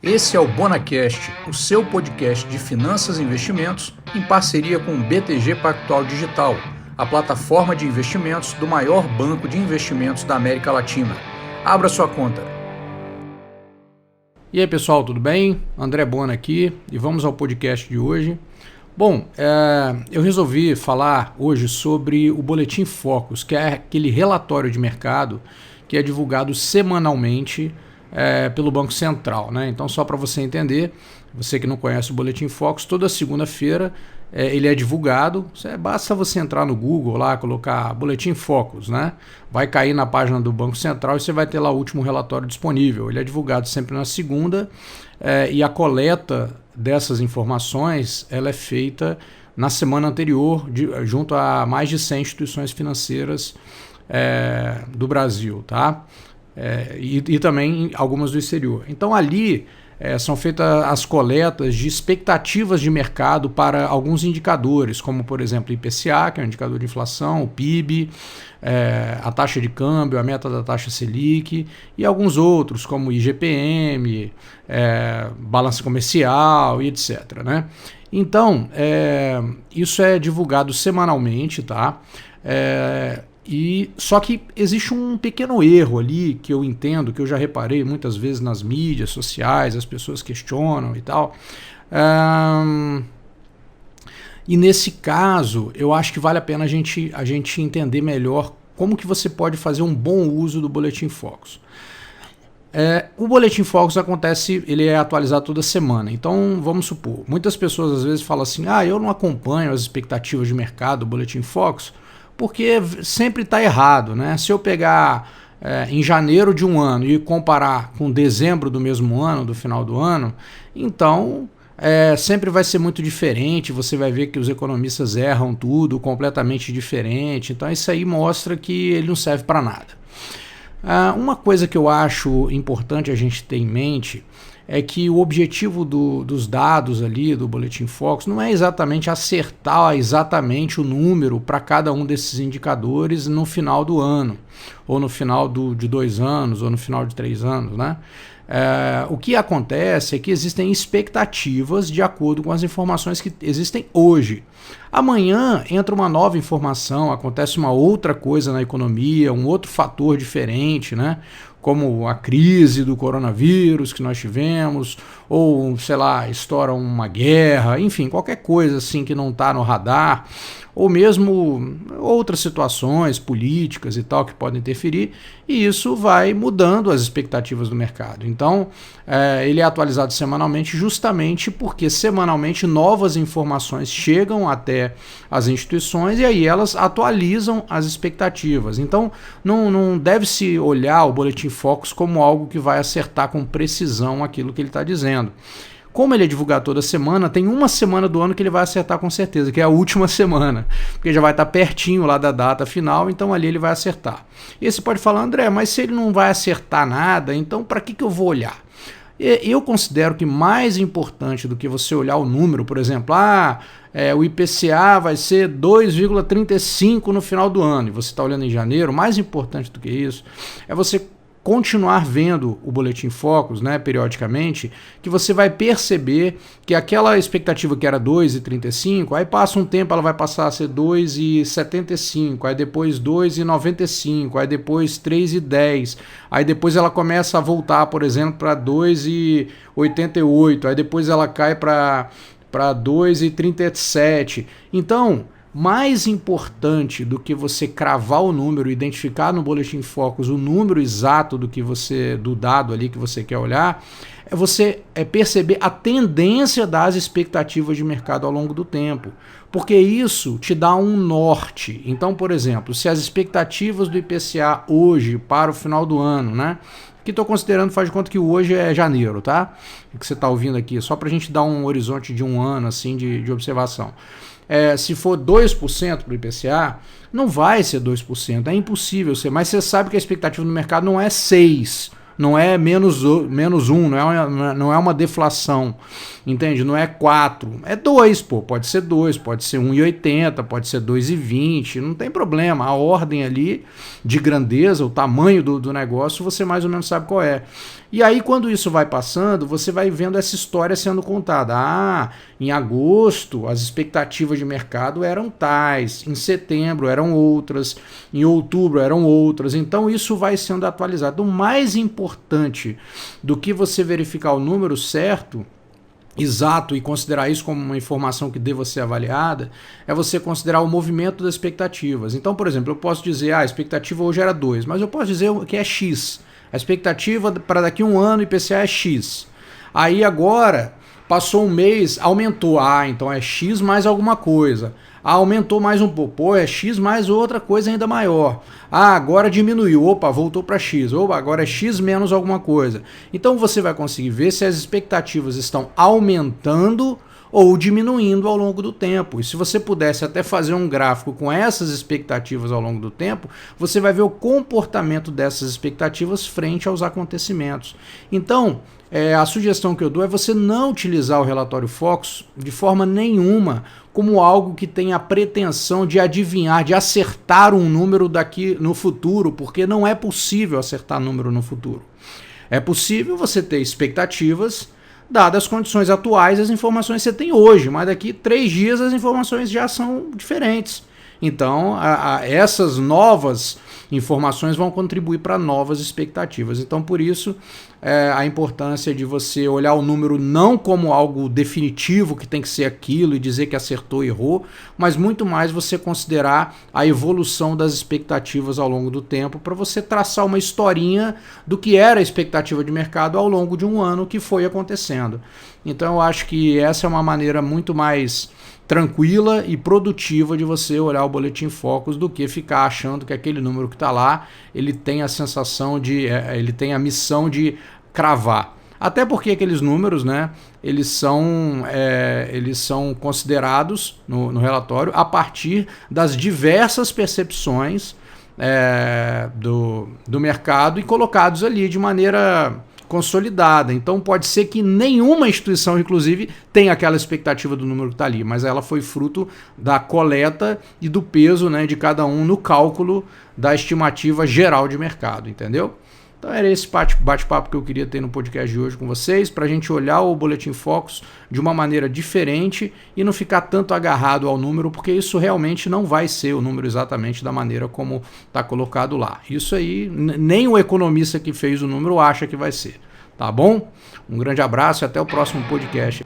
Esse é o BonaCast, o seu podcast de finanças e investimentos em parceria com o BTG Pactual Digital, a plataforma de investimentos do maior banco de investimentos da América Latina. Abra sua conta. E aí pessoal, tudo bem? André Bona aqui e vamos ao podcast de hoje. Bom, eu resolvi falar hoje sobre o Boletim Focus, que é aquele relatório de mercado que é divulgado semanalmente pelo Banco Central, né? Então, só para você entender, você que não conhece o Boletim Focus, toda segunda-feira ele é divulgado. Basta você entrar no Google lá, colocar Boletim Focus, né? Vai cair na página do Banco Central e você vai ter lá o último relatório disponível. Ele é divulgado sempre na segunda e a coleta dessas informações ela é feita na semana anterior, junto a mais de 100 instituições financeiras do Brasil, tá? E também algumas do exterior. Então ali são feitas as coletas de expectativas de mercado para alguns indicadores, como por exemplo o IPCA, que é um indicador de inflação, o PIB, a taxa de câmbio, a meta da taxa Selic e alguns outros, como o IGPM, balança comercial e etc, né? Então, isso é divulgado semanalmente, tá? Só que existe um pequeno erro ali que eu entendo, que eu já reparei muitas vezes nas mídias sociais, as pessoas questionam e tal. E nesse caso, eu acho que vale a pena a gente entender melhor como que você pode fazer um bom uso do Boletim Focus. O Boletim Focus ele é atualizado toda semana. Então, vamos supor, muitas pessoas às vezes falam assim, eu não acompanho as expectativas de mercado do Boletim Focus, porque sempre está errado, né? Se eu pegar em janeiro de um ano e comparar com dezembro do mesmo ano, do final do ano, então sempre vai ser muito diferente, você vai ver que os economistas erram tudo completamente diferente, então isso aí mostra que ele não serve para nada. Uma coisa que eu acho importante a gente ter em mente é que o objetivo dos dados ali do Boletim Focus não é exatamente acertar exatamente o número para cada um desses indicadores no final do ano, ou no final de 2 anos, ou no final de 3 anos, né? O que acontece é que existem expectativas de acordo com as informações que existem hoje. Amanhã entra uma nova informação, acontece uma outra coisa na economia, um outro fator diferente, né? Como a crise do coronavírus que nós tivemos, ou, sei lá, estoura uma guerra, enfim, qualquer coisa assim que não está no radar, ou mesmo outras situações políticas e tal que podem interferir, e isso vai mudando as expectativas do mercado. Então, ele é atualizado semanalmente justamente porque semanalmente novas informações chegam até as instituições e aí elas atualizam as expectativas. Então, não deve-se olhar o Boletim Focus como algo que vai acertar com precisão aquilo que ele está dizendo. Como ele é divulgado toda semana, tem uma semana do ano que ele vai acertar com certeza, que é a última semana, porque já vai estar pertinho lá da data final, então ali ele vai acertar. E você pode falar, André, mas se ele não vai acertar nada, então para que eu vou olhar? Eu considero que mais importante do que você olhar o número, por exemplo, o IPCA vai ser 2,35 no final do ano, e você está olhando em janeiro, mais importante do que isso é você continuar vendo o Boletim Focus, né, periodicamente, que você vai perceber que aquela expectativa que era 2,35, aí passa um tempo, ela vai passar a ser 2,75, aí depois 2,95, aí depois 3,10, aí depois ela começa a voltar, por exemplo, para 2,88, aí depois ela cai para 2,37. Então, mais importante do que você cravar o número, identificar no Boletim Focus o número exato do dado ali que você quer olhar, é você perceber a tendência das expectativas de mercado ao longo do tempo, porque isso te dá um norte. Então, por exemplo, se as expectativas do IPCA hoje para o final do ano, né? Que estou considerando, faz de conta que hoje é janeiro, tá? O que você está ouvindo aqui, só para a gente dar um horizonte de um ano assim de observação. Se for 2% para o IPCA, não vai ser 2%, é impossível ser, mas você sabe que a expectativa no mercado não é 6%, Não é menos 1, não é uma deflação, entende? Não é 4, é 2, pô. Pode ser 2, pode ser 1,80, pode ser 2,20, não tem problema. A ordem ali de grandeza, o tamanho do negócio, você mais ou menos sabe qual é. E aí, quando isso vai passando, você vai vendo essa história sendo contada. Ah, em agosto as expectativas de mercado eram tais, em setembro eram outras, em outubro eram outras. Então isso vai sendo atualizado. O mais importante do que você verificar o número certo, exato, e considerar isso como uma informação que deva ser avaliada, é você considerar o movimento das expectativas. Então, por exemplo, eu posso dizer, a expectativa hoje era 2, mas eu posso dizer que é X. A expectativa para daqui a um ano IPCA é X. Aí agora, passou um mês, aumentou. Então é X mais alguma coisa. Aumentou mais um pouco. Pô, é X mais outra coisa ainda maior. Agora diminuiu. Opa, voltou para X. Opa, agora é X menos alguma coisa. Então você vai conseguir ver se as expectativas estão aumentando ou diminuindo ao longo do tempo. E se você pudesse até fazer um gráfico com essas expectativas ao longo do tempo, você vai ver o comportamento dessas expectativas frente aos acontecimentos. Então, a sugestão que eu dou é você não utilizar o relatório Focus de forma nenhuma como algo que tenha a pretensão de adivinhar, de acertar um número daqui no futuro, porque não é possível acertar número no futuro. É possível você ter expectativas dadas as condições atuais, as informações que você tem hoje, mas daqui 3 dias as informações já são diferentes. Então, essas novas informações vão contribuir para novas expectativas. Então, por isso, a importância de você olhar o número não como algo definitivo, que tem que ser aquilo e dizer que acertou e errou, mas muito mais você considerar a evolução das expectativas ao longo do tempo, para você traçar uma historinha do que era a expectativa de mercado ao longo de um ano que foi acontecendo. Então, eu acho que essa é uma maneira muito mais tranquila e produtiva de você olhar o Boletim Focus do que ficar achando que aquele número que está lá, ele tem a sensação de, ele tem a missão de cravar. Até porque aqueles números, né, eles são considerados no relatório a partir das diversas percepções do mercado e colocados ali de maneira consolidada. Então pode ser que nenhuma instituição, inclusive, tenha aquela expectativa do número que está ali, mas ela foi fruto da coleta e do peso, né, de cada um no cálculo da estimativa geral de mercado, entendeu? Então era esse bate-papo que eu queria ter no podcast de hoje com vocês, para a gente olhar o Boletim Focus de uma maneira diferente e não ficar tanto agarrado ao número, porque isso realmente não vai ser o número exatamente da maneira como está colocado lá. Isso aí, nem o economista que fez o número acha que vai ser. Tá bom? Um grande abraço e até o próximo podcast.